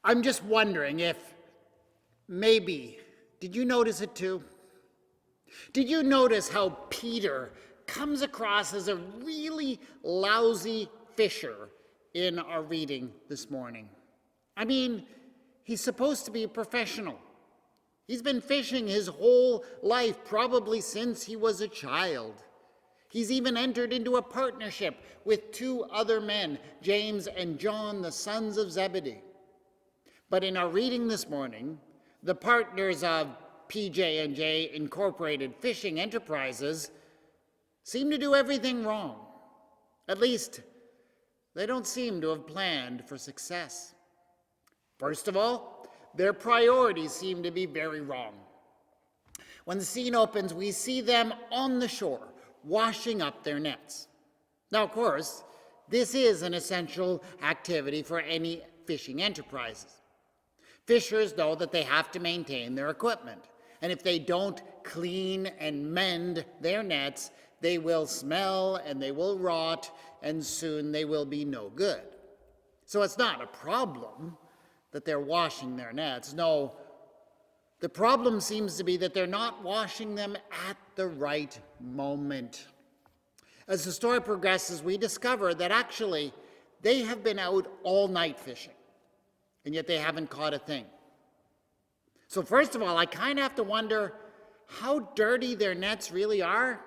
I'm just wondering if maybe, did you notice it too? Did you notice how Peter comes across as a really lousy fisher in our reading this morning? I mean, he's supposed to be a professional. He's been fishing his whole life, probably since he was a child. He's even entered into a partnership with two other men, James and John, the sons of Zebedee. But in our reading this morning, the partners of PB&J Incorporated Fishing Enterprises seem to do everything wrong. At least, they don't seem to have planned for success. First of all, their priorities seem to be very wrong. When the scene opens, we see them on the shore, washing up their nets. Now, of course, this is an essential activity for any fishing enterprises. Fishers know that they have to maintain their equipment, and if they don't clean and mend their nets, they will smell and they will rot, and soon they will be no good. So it's not a problem that they're washing their nets. No, the problem seems to be that they're not washing them at the right moment. As the story progresses, we discover that actually they have been out all night fishing, and yet they haven't caught a thing. So first of all, I kind of have to wonder how dirty their nets really are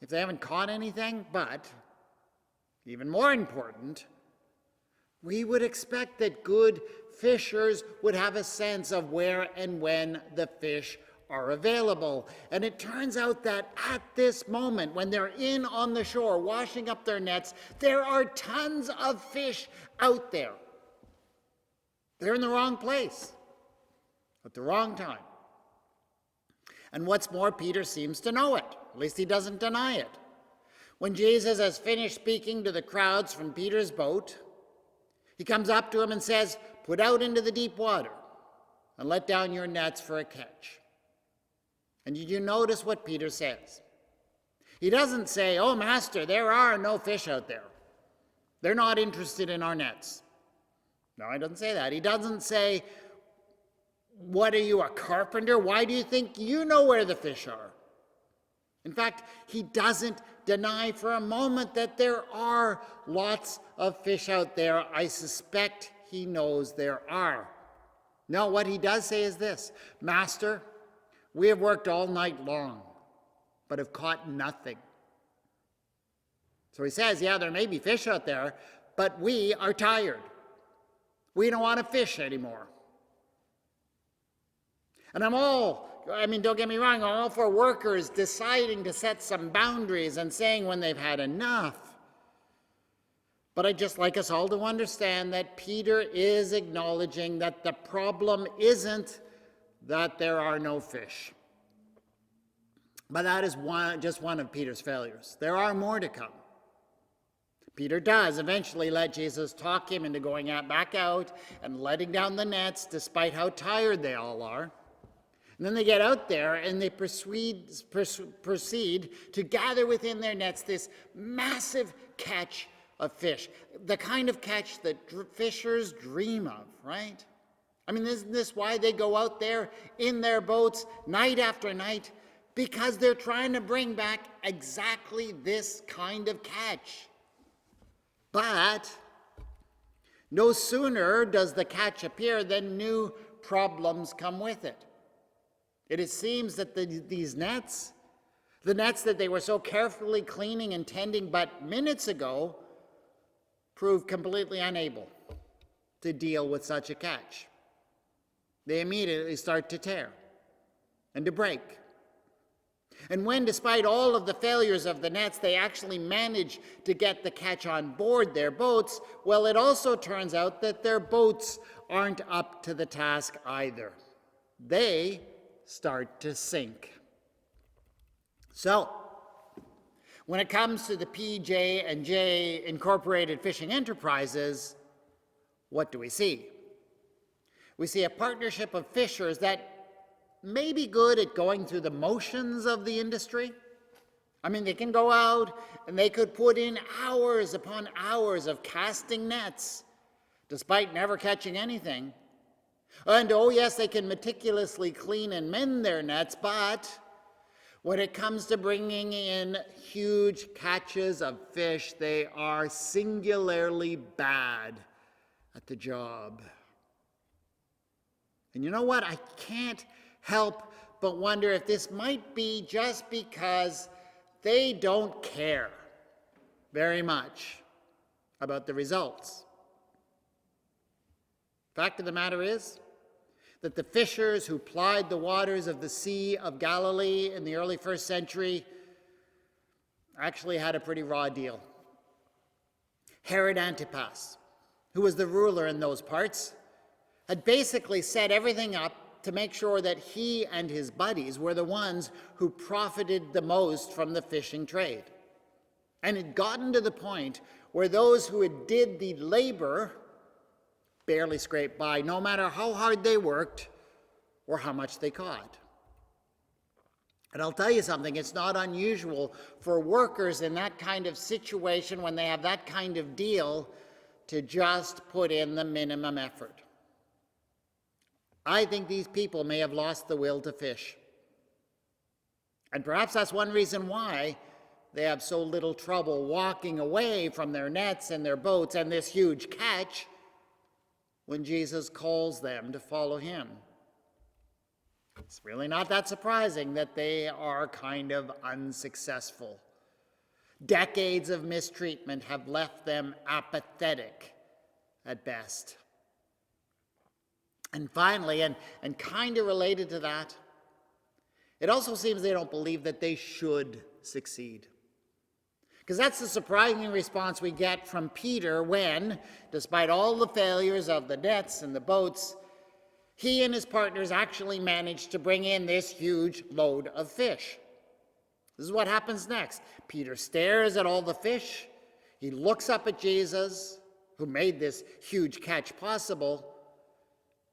if they haven't caught anything. But even more important, we would expect that good fishers would have a sense of where and when the fish are available. And it turns out that at this moment, when they're in on the shore washing up their nets, there are tons of fish out there. They're in the wrong place at the wrong time. And what's more, Peter seems to know it. At least he doesn't deny it. When Jesus has finished speaking to the crowds from Peter's boat, he comes up to him and says, "Put out into the deep water and let down your nets for a catch." And did you notice what Peter says? He doesn't say, "Oh, Master, there are no fish out there. They're not interested in our nets." No, he doesn't say that. He doesn't say, "What are you, a carpenter? Why do you think you know where the fish are?" In fact, he doesn't deny for a moment that there are lots of fish out there. I suspect he knows there are. No, what he does say is this: "Master, we have worked all night long, but have caught nothing." So he says, yeah, there may be fish out there, but we are tired. We don't want to fish anymore. And don't get me wrong, I'm all for workers deciding to set some boundaries and saying when they've had enough. But I'd just like us all to understand that Peter is acknowledging that the problem isn't that there are no fish. But that is just one of Peter's failures. There are more to come. Peter does eventually let Jesus talk him into going back out and letting down the nets despite how tired they all are. And then they get out there and they proceed to gather within their nets this massive catch of fish, the kind of catch that fishers dream of, right? I mean, isn't this why they go out there in their boats night after night? Because they're trying to bring back exactly this kind of catch. But no sooner does the catch appear than new problems come with it. It seems that these nets, the nets that they were so carefully cleaning and tending but minutes ago, proved completely unable to deal with such a catch. They immediately start to tear and to break. And when, despite all of the failures of the nets, they actually manage to get the catch on board their boats, well, it also turns out that their boats aren't up to the task either. They start to sink. So, when it comes to the PB&J Incorporated Fishing Enterprises, what do we see? We see a partnership of fishers that may be good at going through the motions of the industry. I mean, they can go out and they could put in hours upon hours of casting nets, despite never catching anything. And oh yes, they can meticulously clean and mend their nets, but when it comes to bringing in huge catches of fish, they are singularly bad at the job. And you know what? I can't help but wonder if this might be just because they don't care very much about the results. Fact of the matter is that the fishers who plied the waters of the Sea of Galilee in the early first century actually had a pretty raw deal. Herod Antipas, who was the ruler in those parts, had basically set everything up to make sure that he and his buddies were the ones who profited the most from the fishing trade. And it gotten to the point where those who did the labor barely scraped by, no matter how hard they worked or how much they caught. And I'll tell you something, it's not unusual for workers in that kind of situation, when they have that kind of deal, to just put in the minimum effort. I think these people may have lost the will to fish. And perhaps that's one reason why they have so little trouble walking away from their nets and their boats and this huge catch when Jesus calls them to follow him. It's really not that surprising that they are kind of unsuccessful. Decades of mistreatment have left them apathetic at best. And finally, and kind of related to that, it also seems they don't believe that they should succeed. Because that's the surprising response we get from Peter when, despite all the failures of the nets and the boats, he and his partners actually managed to bring in this huge load of fish. This is what happens next. Peter stares at all the fish. He looks up at Jesus, who made this huge catch possible,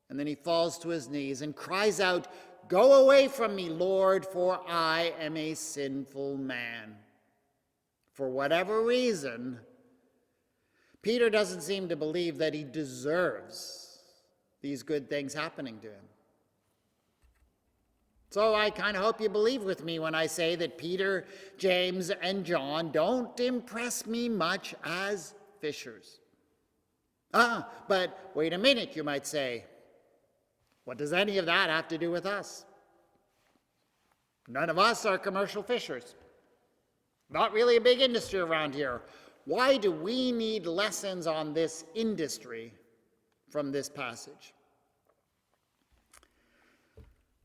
and then he falls to his knees and cries out, "Go away from me, Lord, for I am a sinful man." For whatever reason, Peter doesn't seem to believe that he deserves these good things happening to him. So I kind of hope you believe with me when I say that Peter, James, and John don't impress me much as fishers. But wait a minute, you might say. What does any of that have to do with us? None of us are commercial fishers. Not really a big industry around here. Why do we need lessons on this industry from this passage?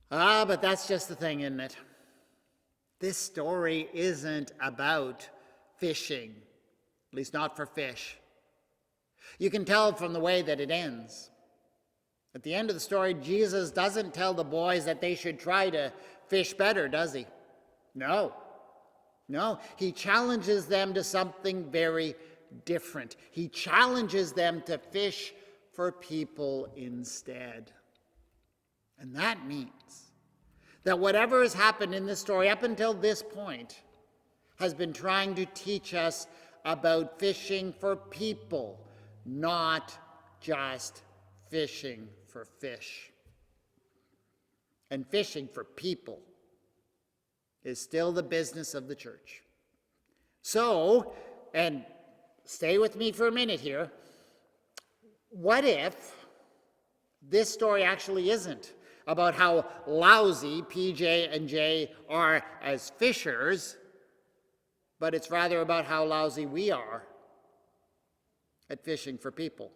But that's just the thing, isn't it? This story isn't about fishing, at least not for fish. You can tell from the way that it ends. At the end of the story, Jesus doesn't tell the boys that they should try to fish better, does he? No, he challenges them to something very different. He challenges them to fish for people instead. And that means that whatever has happened in this story up until this point has been trying to teach us about fishing for people, not just fishing for fish. And fishing for people is still the business of the church. So, and stay with me for a minute here, what if this story actually isn't about how lousy PB&J are as fishers, but it's rather about how lousy we are at fishing for people?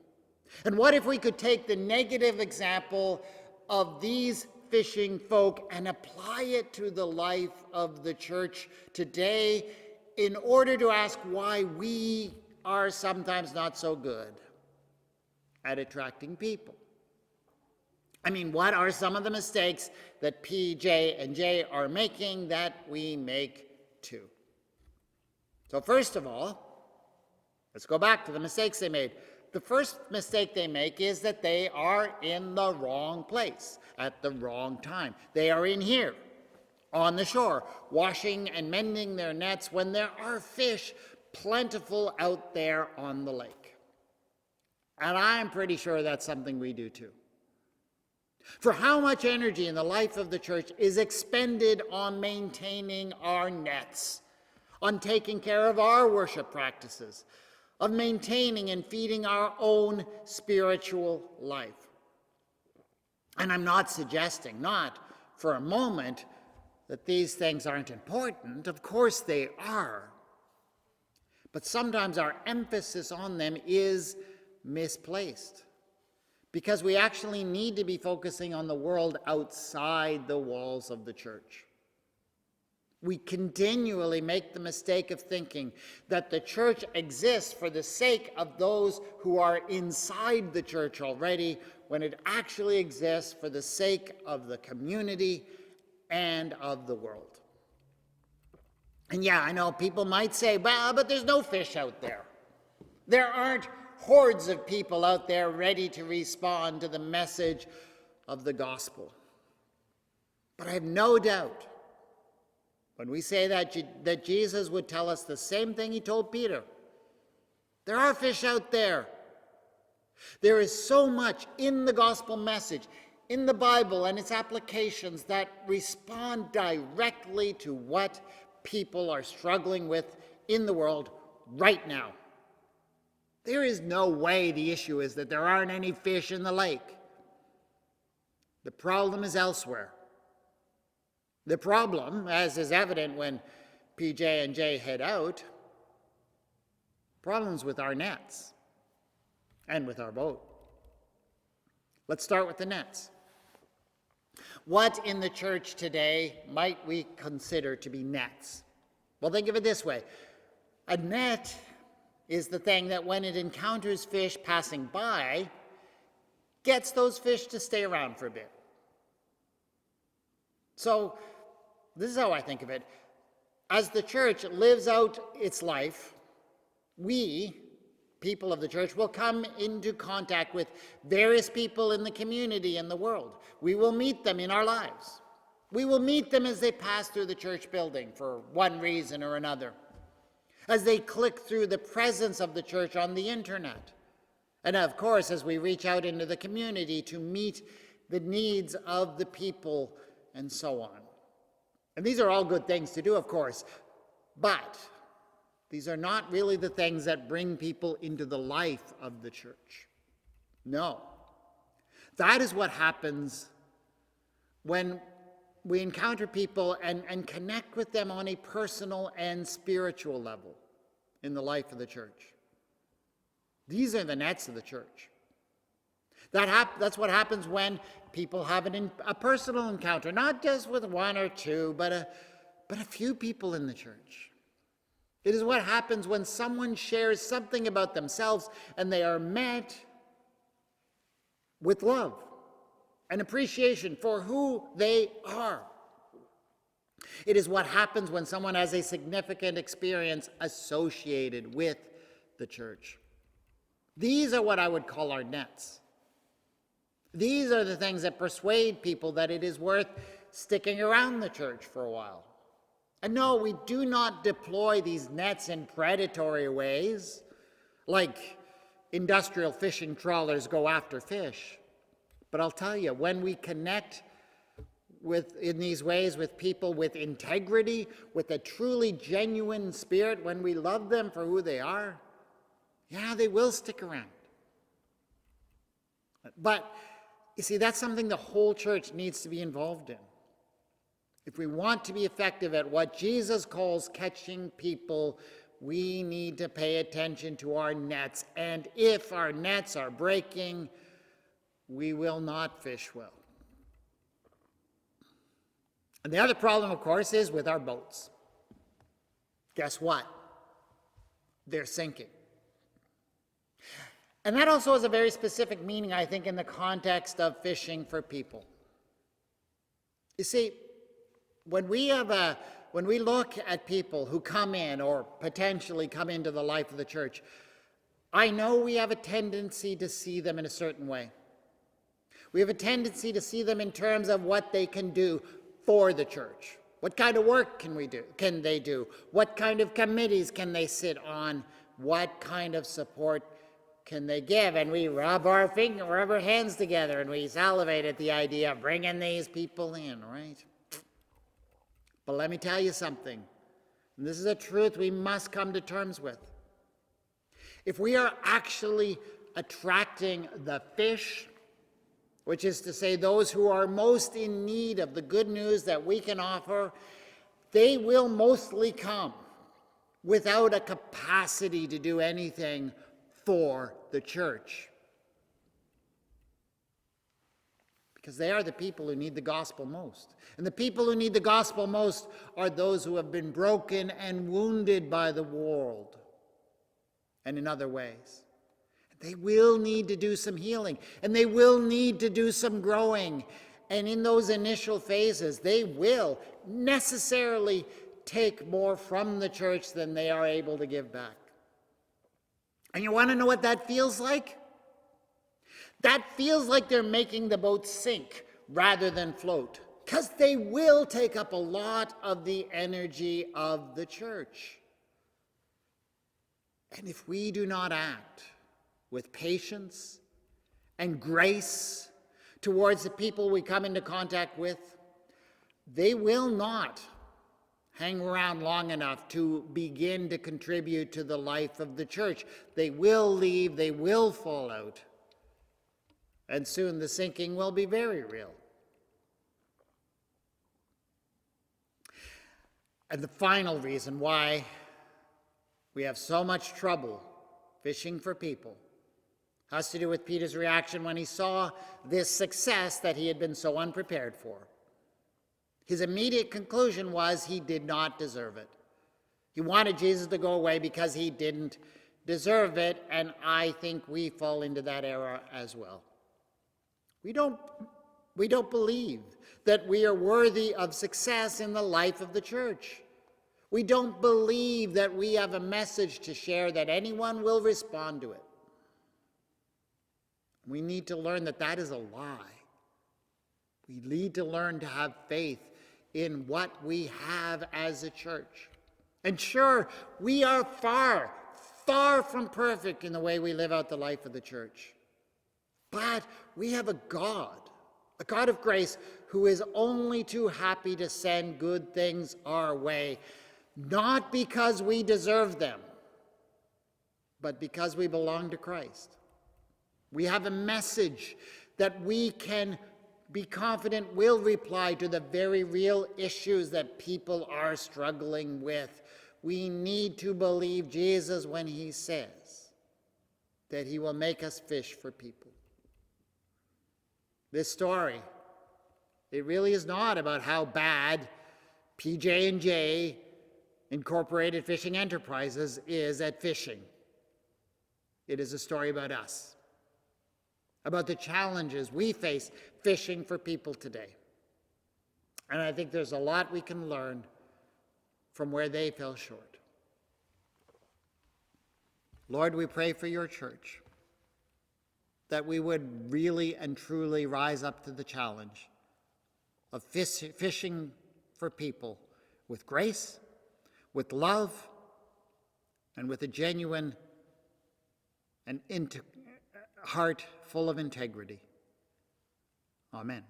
And what if we could take the negative example of these fishing folk and apply it to the life of the church today in order to ask why we are sometimes not so good at attracting people? I mean, what are some of the mistakes that PB&J are making that we make too? So first of all, let's go back to the mistakes they made. The first mistake they make is that they are in the wrong place at the wrong time. They are in here on the shore, washing and mending their nets when there are fish plentiful out there on the lake. And I'm pretty sure that's something we do too. For how much energy in the life of the church is expended on maintaining our nets, on taking care of our worship practices, of maintaining and feeding our own spiritual life. And I'm not suggesting, not for a moment, that these things aren't important. Of course they are. But sometimes our emphasis on them is misplaced, because we actually need to be focusing on the world outside the walls of the church. We continually make the mistake of thinking that the church exists for the sake of those who are inside the church already, when it actually exists for the sake of the community and of the world. And yeah, I know people might say, well, but there's no fish out there. There aren't hordes of people out there ready to respond to the message of the gospel. But I have no doubt when we say that Jesus would tell us the same thing he told Peter. There are fish out there. There is so much in the gospel message, in the Bible and its applications, that respond directly to what people are struggling with in the world right now. There is no way the issue is that there aren't any fish in the lake. The problem is elsewhere. The problem, as is evident when PB&J head out, problems with our nets and with our boat. Let's start with the nets. What in the church today might we consider to be nets? Well, think of it this way. A net is the thing that when it encounters fish passing by, gets those fish to stay around for a bit. So this is how I think of it. As the church lives out its life, we, people of the church, will come into contact with various people in the community and the world. We will meet them in our lives. We will meet them as they pass through the church building for one reason or another, as they click through the presence of the church on the internet, and of course as we reach out into the community to meet the needs of the people and so on. And these are all good things to do, of course, but these are not really the things that bring people into the life of the church. No. That is what happens when we encounter people and connect with them on a personal and spiritual level in the life of the church. These are the nets of the church. That's what happens when people have a personal encounter, not just with one or two, but a few people in the church. It is what happens when someone shares something about themselves and they are met with love and appreciation for who they are. It is what happens when someone has a significant experience associated with the church. These are what I would call our nets. These are the things that persuade people that it is worth sticking around the church for a while. And no, we do not deploy these nets in predatory ways, like industrial fishing trawlers go after fish. But I'll tell you, when we connect in these ways with people with integrity, with a truly genuine spirit, when we love them for who they are, yeah, they will stick around. But, you see, that's something the whole church needs to be involved in. If we want to be effective at what Jesus calls catching people, we need to pay attention to our nets. And if our nets are breaking, we will not fish well. And the other problem, of course, is with our boats. Guess what? They're sinking. And that also has a very specific meaning, I think, in the context of fishing for people. You see, when we look at people who come in or potentially come into the life of the church, I know we have a tendency to see them in a certain way. We have a tendency to see them in terms of what they can do for the church. What kind of work can they do? What kind of committees can they sit on? What kind of support can they give? And we rub our hands together and we salivate at the idea of bringing these people in, right? But let me tell you something. And this is a truth we must come to terms with. If we are actually attracting the fish, which is to say those who are most in need of the good news that we can offer, they will mostly come without a capacity to do anything for the church. Because they are the people who need the gospel most. And the people who need the gospel most are those who have been broken and wounded by the world and in other ways. They will need to do some healing, and they will need to do some growing. And in those initial phases, they will necessarily take more from the church than they are able to give back. And you want to know what that feels like? That feels like they're making the boat sink rather than float, because they will take up a lot of the energy of the church. And if we do not act with patience and grace towards the people we come into contact with, they will not hang around long enough to begin to contribute to the life of the church. They will leave, they will fall out, and soon the sinking will be very real. And the final reason why we have so much trouble fishing for people has to do with Peter's reaction when he saw this success that he had been so unprepared for. His immediate conclusion was he did not deserve it. He wanted Jesus to go away because he didn't deserve it, and I think we fall into that error as well. We don't believe that we are worthy of success in the life of the church. We don't believe that we have a message to share that anyone will respond to it. We need to learn that that is a lie. We need to learn to have faith in what we have as a church. And sure, we are far, far from perfect in the way we live out the life of the church. But we have a God of grace, who is only too happy to send good things our way, not because we deserve them, but because we belong to Christ. We have a message that we can be confident will reply to the very real issues that people are struggling with. We need to believe Jesus when he says that he will make us fish for people. This story, it really is not about how bad PB&J Incorporated Fishing Enterprises is at fishing. It is a story about us, about the challenges we face fishing for people today. And I think there's a lot we can learn from where they fell short. Lord, we pray for your church, that we would really and truly rise up to the challenge of fishing for people with grace, with love, and with a genuine and heart full of integrity. Amen.